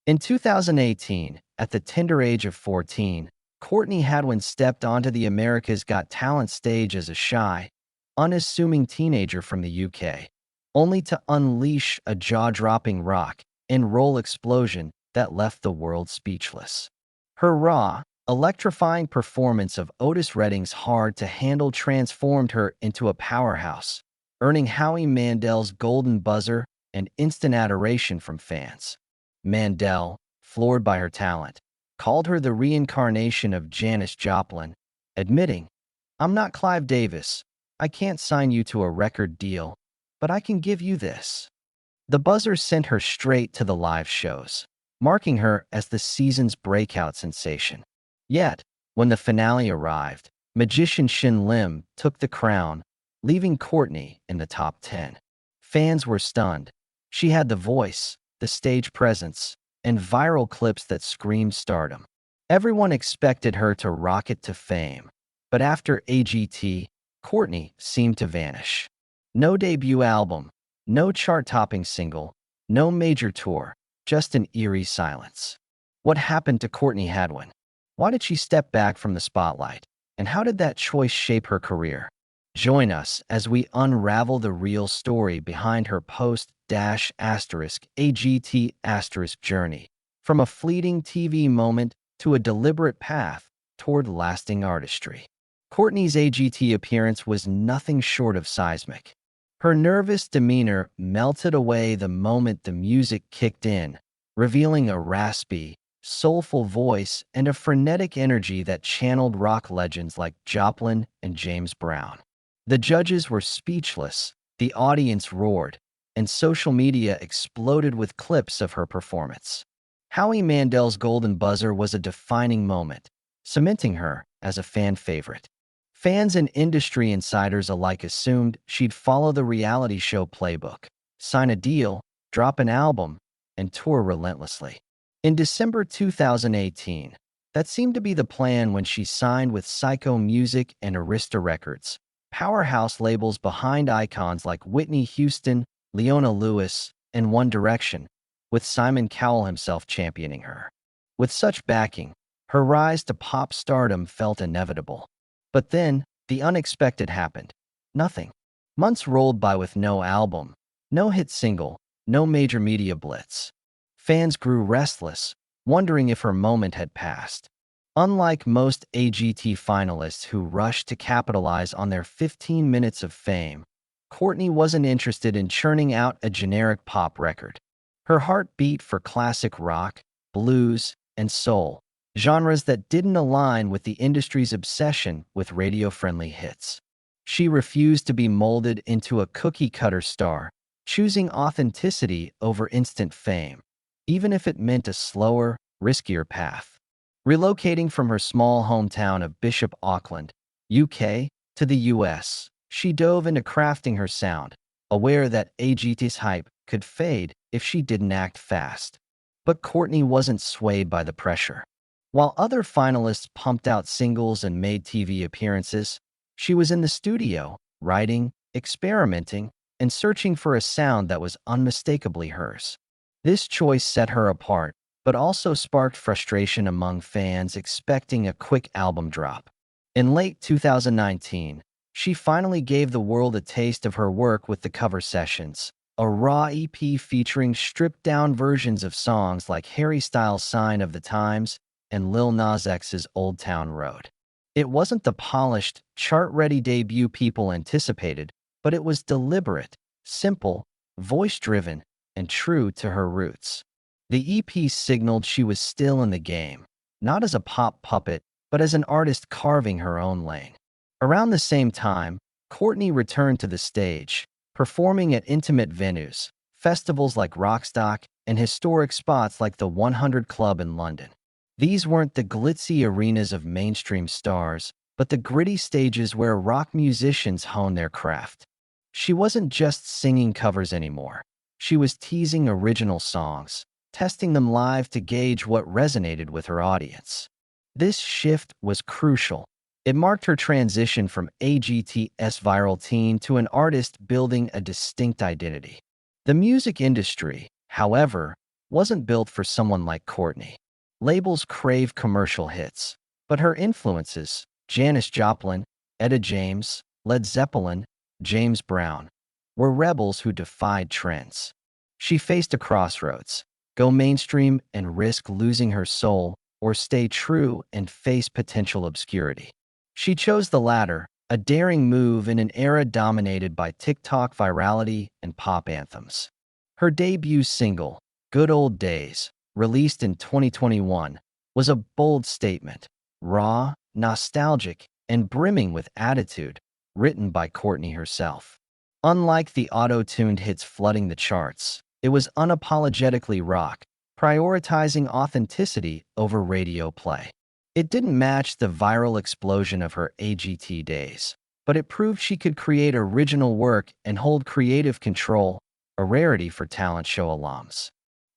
In 2018, at the tender age of 14, Courtney Hadwin stepped onto the America's Got Talent stage as a shy, unassuming teenager from the UK, only to unleash a jaw-dropping rock and roll explosion that left the world speechless. Her raw, electrifying performance of Otis Redding's Hard to Handle transformed her into a powerhouse, earning Howie Mandel's golden buzzer and instant adoration from fans. Mandel, floored by her talent, called her the reincarnation of Janis Joplin, admitting, "I'm not Clive Davis. I can't sign you to a record deal, but I can give you this." The buzzer sent her straight to the live shows, marking her as the season's breakout sensation. Yet, when the finale arrived, magician Shin Lim took the crown, leaving Courtney in the top 10. Fans were stunned. She had the voice, the stage presence, and viral clips that screamed stardom. Everyone expected her to rocket to fame, but after AGT, Courtney seemed to vanish. No debut album, no chart-topping single, no major tour, just an eerie silence. What happened to Courtney Hadwin? Why did she step back from the spotlight? And how did that choice shape her career? Join us as we unravel the real story behind her post-AGT journey, from a fleeting TV moment to a deliberate path toward lasting artistry. Courtney's AGT appearance was nothing short of seismic. Her nervous demeanor melted away the moment the music kicked in, revealing a raspy, soulful voice and a frenetic energy that channeled rock legends like Joplin and James Brown. The judges were speechless, the audience roared, and social media exploded with clips of her performance. Howie Mandel's golden buzzer was a defining moment, cementing her as a fan favorite. Fans and industry insiders alike assumed she'd follow the reality show playbook, sign a deal, drop an album, and tour relentlessly. In December 2018, that seemed to be the plan when she signed with Psycho Music and Arista Records, powerhouse labels behind icons like Whitney Houston, Leona Lewis, and One Direction, with Simon Cowell himself championing her. With such backing, her rise to pop stardom felt inevitable. But then, the unexpected happened. Nothing. Months rolled by with no album, no hit single, no major media blitz. Fans grew restless, wondering if her moment had passed. Unlike most AGT finalists who rushed to capitalize on their 15 minutes of fame, Courtney wasn't interested in churning out a generic pop record. Her heart beat for classic rock, blues, and soul, genres that didn't align with the industry's obsession with radio-friendly hits. She refused to be molded into a cookie-cutter star, choosing authenticity over instant fame, even if it meant a slower, riskier path. Relocating from her small hometown of Bishop Auckland, UK, to the US, she dove into crafting her sound, aware that AGT's hype could fade if she didn't act fast. But Courtney wasn't swayed by the pressure. While other finalists pumped out singles and made TV appearances, she was in the studio, writing, experimenting, and searching for a sound that was unmistakably hers. This choice set her apart, but also sparked frustration among fans expecting a quick album drop. In late 2019, she finally gave the world a taste of her work with the Cover Sessions, a raw EP featuring stripped-down versions of songs like Harry Styles' Sign of the Times and Lil Nas X's Old Town Road. It wasn't the polished, chart-ready debut people anticipated, but it was deliberate, simple, voice-driven, and true to her roots. The EP signaled she was still in the game, not as a pop puppet, but as an artist carving her own lane. Around the same time, Courtney returned to the stage, performing at intimate venues, festivals like Rockstock, and historic spots like the 100 Club in London. These weren't the glitzy arenas of mainstream stars, but the gritty stages where rock musicians hone their craft. She wasn't just singing covers anymore. She was teasing original songs, testing them live to gauge what resonated with her audience. This shift was crucial. It marked her transition from AGT's viral teen to an artist building a distinct identity. The music industry, however, wasn't built for someone like Courtney. Labels crave commercial hits, but her influences, Janis Joplin, Etta James, Led Zeppelin, James Brown, were rebels who defied trends. She faced a crossroads: go mainstream and risk losing her soul, or stay true and face potential obscurity. She chose the latter, a daring move in an era dominated by TikTok virality and pop anthems. Her debut single, Good Old Days, released in 2021, was a bold statement, raw, nostalgic, and brimming with attitude, written by Courtney herself. Unlike the auto-tuned hits flooding the charts, it was unapologetically rock, prioritizing authenticity over radio play. It didn't match the viral explosion of her AGT days, but it proved she could create original work and hold creative control, a rarity for talent show alums.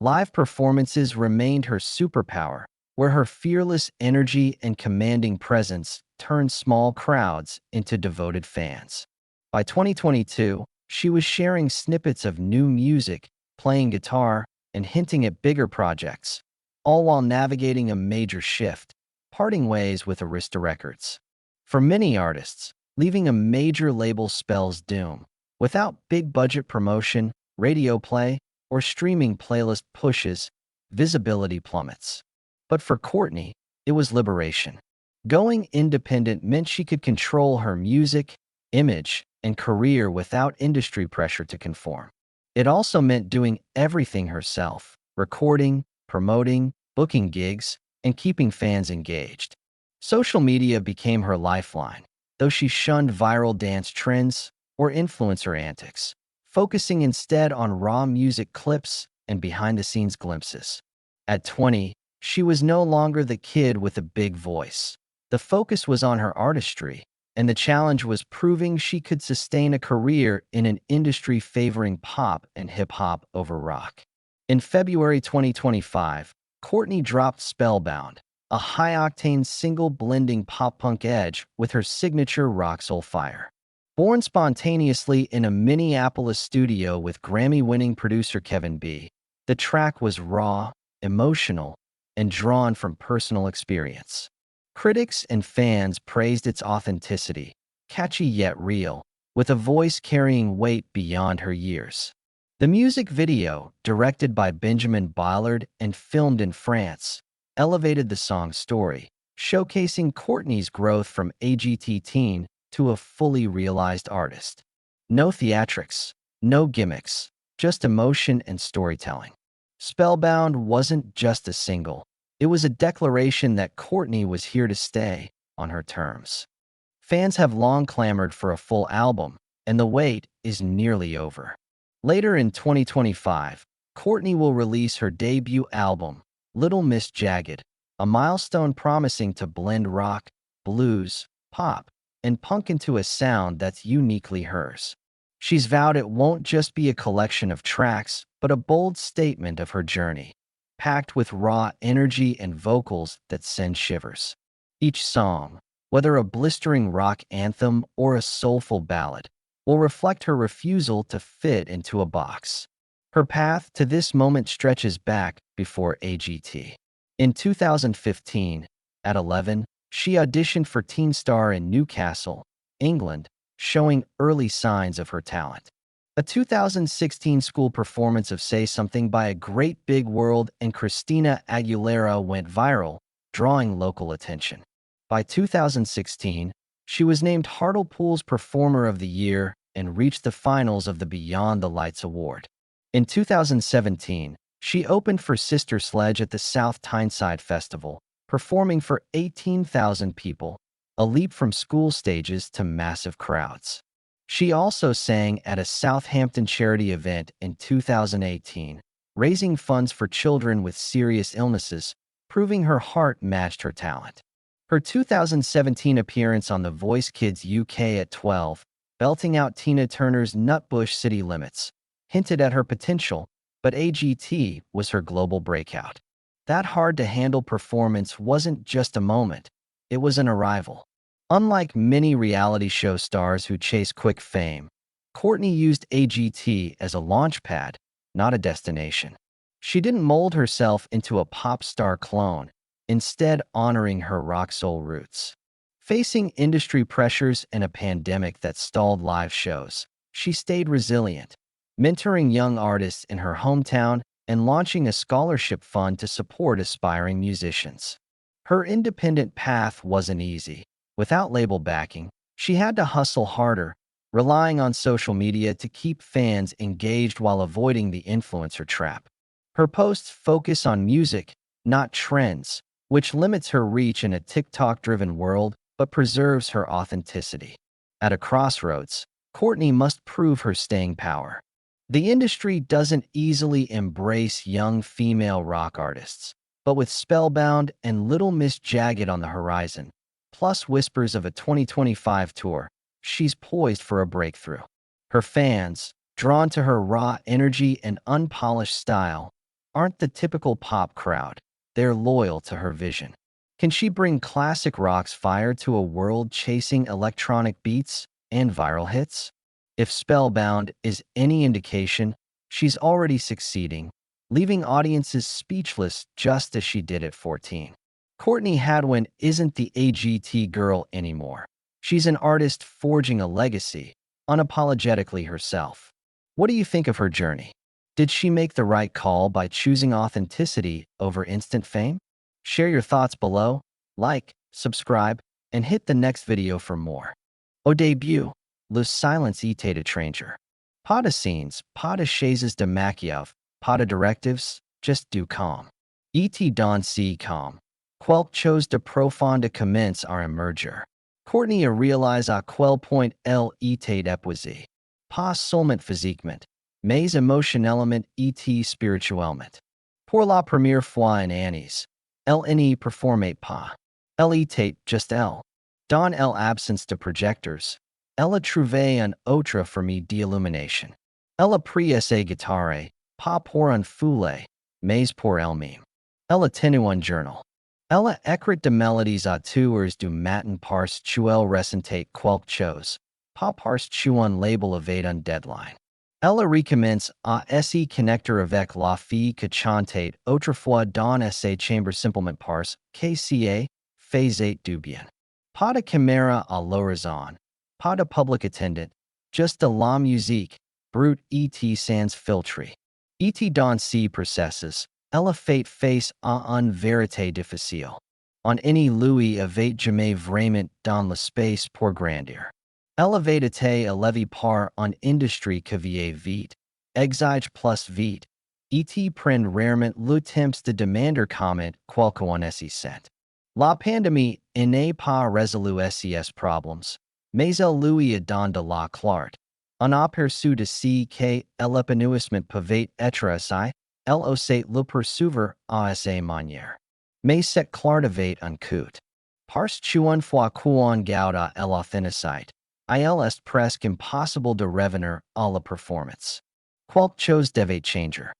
Live performances remained her superpower, where her fearless energy and commanding presence turned small crowds into devoted fans. By 2022, she was sharing snippets of new music, playing guitar, and hinting at bigger projects, all while navigating a major shift, parting ways with Arista Records. For many artists, leaving a major label spells doom. Without big budget promotion, radio play, or streaming playlist pushes, visibility plummets. But for Courtney, it was liberation. Going independent meant she could control her music, image, and career without industry pressure to conform. It also meant doing everything herself: recording, promoting, booking gigs, and keeping fans engaged. Social media became her lifeline, though she shunned viral dance trends or influencer antics, focusing instead on raw music clips and behind-the-scenes glimpses. At 20, she was no longer the kid with a big voice. The focus was on her artistry, and the challenge was proving she could sustain a career in an industry favoring pop and hip-hop over rock. In February 2025, Courtney dropped Spellbound, a high-octane single blending pop-punk edge with her signature rock soul fire. Born spontaneously in a Minneapolis studio with Grammy-winning producer Kevin B., the track was raw, emotional, and drawn from personal experience. Critics and fans praised its authenticity, catchy yet real, with a voice carrying weight beyond her years. The music video, directed by Benjamin Ballard and filmed in France, elevated the song's story, showcasing Courtney's growth from AGT teen to a fully realized artist. No theatrics, no gimmicks, just emotion and storytelling. Spellbound wasn't just a single. It was a declaration that Courtney was here to stay, on her terms. Fans have long clamored for a full album, and the wait is nearly over. Later in 2025, Courtney will release her debut album, Little Miss Jagged, a milestone promising to blend rock, blues, pop, and punk into a sound that's uniquely hers. She's vowed it won't just be a collection of tracks, but a bold statement of her journey, packed with raw energy and vocals that send shivers. Each song, whether a blistering rock anthem or a soulful ballad, will reflect her refusal to fit into a box. Her path to this moment stretches back before AGT. In 2015, at 11, she auditioned for Teen Star in Newcastle, England, showing early signs of her talent. A 2016 school performance of Say Something by A Great Big World and Christina Aguilera went viral, drawing local attention. By 2016, she was named Hartlepool's Performer of the Year and reached the finals of the Beyond the Lights Award. In 2017, she opened for Sister Sledge at the South Tyneside Festival, performing for 18,000 people, a leap from school stages to massive crowds. She also sang at a Southampton charity event in 2018, raising funds for children with serious illnesses, proving her heart matched her talent. Her 2017 appearance on The Voice Kids UK at 12, belting out Tina Turner's Nutbush City Limits, hinted at her potential, but AGT was her global breakout. That hard-to-handle performance wasn't just a moment, it was an arrival. Unlike many reality show stars who chase quick fame, Courtney used AGT as a launchpad, not a destination. She didn't mold herself into a pop star clone, instead honoring her rock soul roots. Facing industry pressures and a pandemic that stalled live shows, she stayed resilient, mentoring young artists in her hometown and launching a scholarship fund to support aspiring musicians. Her independent path wasn't easy. Without label backing, she had to hustle harder, relying on social media to keep fans engaged while avoiding the influencer trap. Her posts focus on music, not trends, which limits her reach in a TikTok-driven world but preserves her authenticity. At a crossroads, Courtney must prove her staying power. The industry doesn't easily embrace young female rock artists, but with Spellbound and Little Miss Jagged on the horizon, plus whispers of a 2025 tour, she's poised for a breakthrough. Her fans, drawn to her raw energy and unpolished style, aren't the typical pop crowd. They're loyal to her vision. Can she bring classic rock's fire to a world chasing electronic beats and viral hits? If Spellbound is any indication, she's already succeeding, leaving audiences speechless just as she did at 14. Courtney Hadwin isn't the AGT girl anymore. She's an artist forging a legacy, unapologetically herself. What do you think of her journey? Did she make the right call by choosing authenticity over instant fame? Share your thoughts below, like, subscribe, and hit the next video for more. Au début, le silence était étranger. Pas de scenes, pas de chaises de maquillage, pas de directives, just du calme. Et dans ce calme, quelque chose de profond commence à émerger. Courtney a réalisé à quel point elle était épuisée. Pas seulement physiquement, mais émotionnellement et spirituellement. Pour la première fois en années, elle n'y performait pas. Elle était juste elle. Dans l'absence de projecteurs, elle a trouvé un autre forme d'illumination. Elle a pris sa guitare, pas pour un foulet, mais pour elle-même. Elle a tenu un journal. Elle a écrit de mélodies autours du matin parce qu'elle ressentait quelque chose, pas parce qu'un label avait un deadline. Elle recommence à se connecter avec la fille que chantait autrefois dans sa chambre simplement parce que ça faisait du bien. Pas de caméra à l'horizon, pas de public attendant, juste de la musique, brute et sans filtre. Et dans ces processus, elle a fait face à une vérité difficile. On any lui avait jamais vraiment dans l'espace pour grandir. Elle avait été élevée par une industrie qui vieillit vite, exige plus vite, et prend rarement le temps de demander comment quelqu'un s'y sent. La pandémie n'a pas résolu ces problèmes, mais elle lui a donné de la clarté. On aperçu de ce que l'épanouissement pouvait être essai, elle osait le poursuivre à sa manière. Mais cette clarté avait un coût. Parce qu'une fois qu'on goûte à l'authenticité, il est presque impossible de revenir à la performance. Quelque chose devait changer.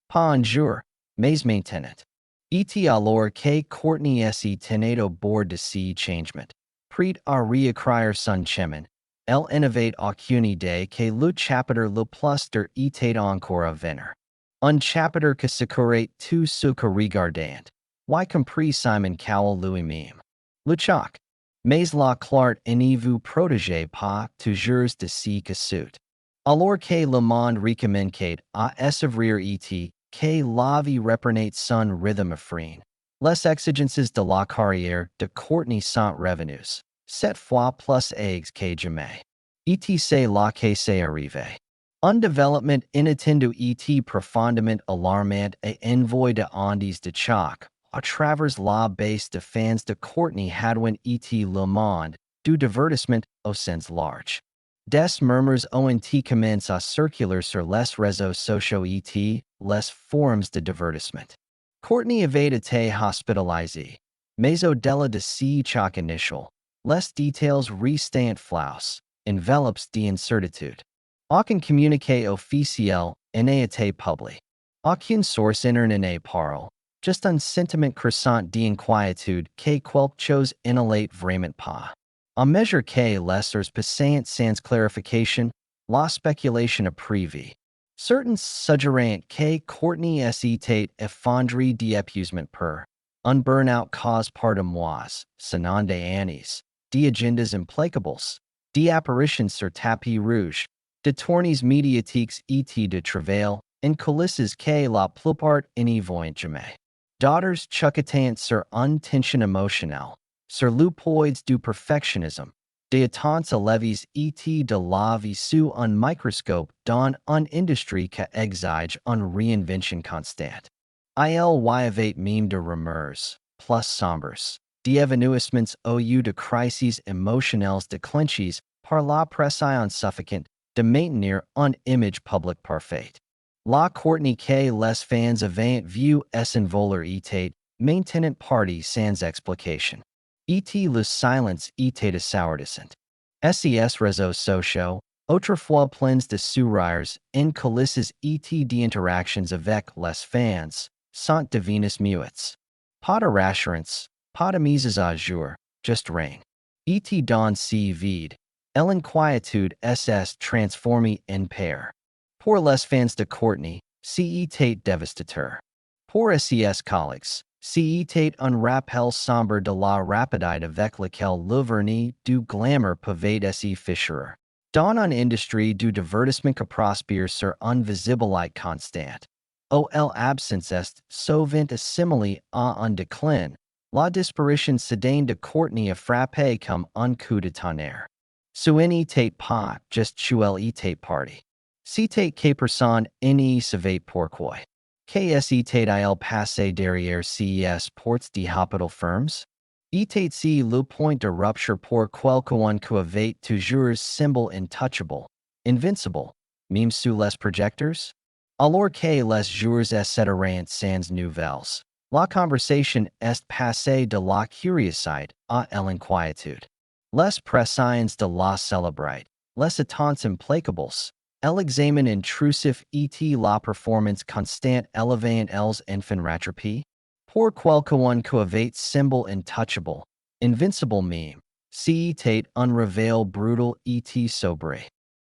Pas un jour, mais maintenant. Et alors que Courtney s'est tenait au bord de ce changement, prête à réécrire son chemin, elle n'avait aucune idée que le chapitre le plus dur était encore à venir. Un chapitre que securait tout ce que regardant, y compris Simon Cowell lui-même. Le choc. Mais la clarté ne vous protégez pas toujours de ce que suit. Alors que le monde recommence à s'ouvrir et que la vie reprenait son rythme effréné. Les exigences de la carrière de Courtney sont revenues, cette fois plus aigs que jamais. Et c'est là que c'est arrivé. Un développement inattendu et profondément alarmant et envoyé de ondes de choc à travers la base de fans de Courtney Hadwin et le monde du divertissement au sens large. Des murmures ont commencé à circuler sur les réseaux sociaux et les forums de divertissement. Courtney avait été hospitalisée, mais au-delà de ce choc initial, les détails restant flous, enveloppes d'incertitude. Aucun communiqué officiel n'a été publié. Aucune source interne n'a parlé. Just un sentiment croissant d'inquiétude que quelque chose n'allait vraiment pas. À mesure que les heures passaient sans clarification, la spéculation a prévu. Certain suggerant K. Courtney Tate effondre d'épuisement per. Un burnout cause par de mois, sinon des années, d'agendas implacables, d'apparitions sur tapis rouge, de tournées médiatiques et de travail, en coulisses que la plupart n'y voient jamais. Daughters chucketant sur une tension émotionnelle, sur le poids du perfectionnisme, des attentes élevées et de la vie sous un microscope dans une industrie qui exige une réinvention constante. Il y avait même de rumeurs, plus sombres, d'évanouissements au de crises émotionnelles déclenchées par la pression suffocante de maintenir une image publique parfaite. La Courtney que les fans avant vu s'envoler était maintenant party sans explication. Le silence était assourdissant. SES réseaux sociaux, autrefois pleins de sourires, en coulisses et d'interactions avec les fans, sont devenus muets. Pas de rassurance, pas de mises à jour, just rien. Et dans ce vide, l'inquiétude s'est transformée en peur. Pour les fans de Courtney, c'était dévastateur. Pour SES collègues, c'était un rappel sombre de la rapidité avec laquelle le vernis du glamour pouvait se fissurer. Dans une industrie du divertissement qui prospère sur une visibilité constante, l'absence est souvent assimilée à un déclin, la disparition soudaine de Courtney a frappé comme un coup de tonnerre. Ce n'était pas juste elle était party. C'était que personne n'y savait pourquoi. Qu'est-ce il passé derrière ces portes de hôpital firms? Était-ce le point de rupture pour quelqu'un qui avait toujours semblé intouchable, invincible, même sous les projecteurs? Alors que les jours s'étirent sans nouvelles, la conversation est passée de la curiosité à l'inquiétude. Les pressions de la célébrité, les attentes implacables, l'examen intrusif et la performance constante élevant els enfants rattrapés? Pour quelqu'un qui avait semblé intouchable, invincible même, c'était un réveil brutal et sobre.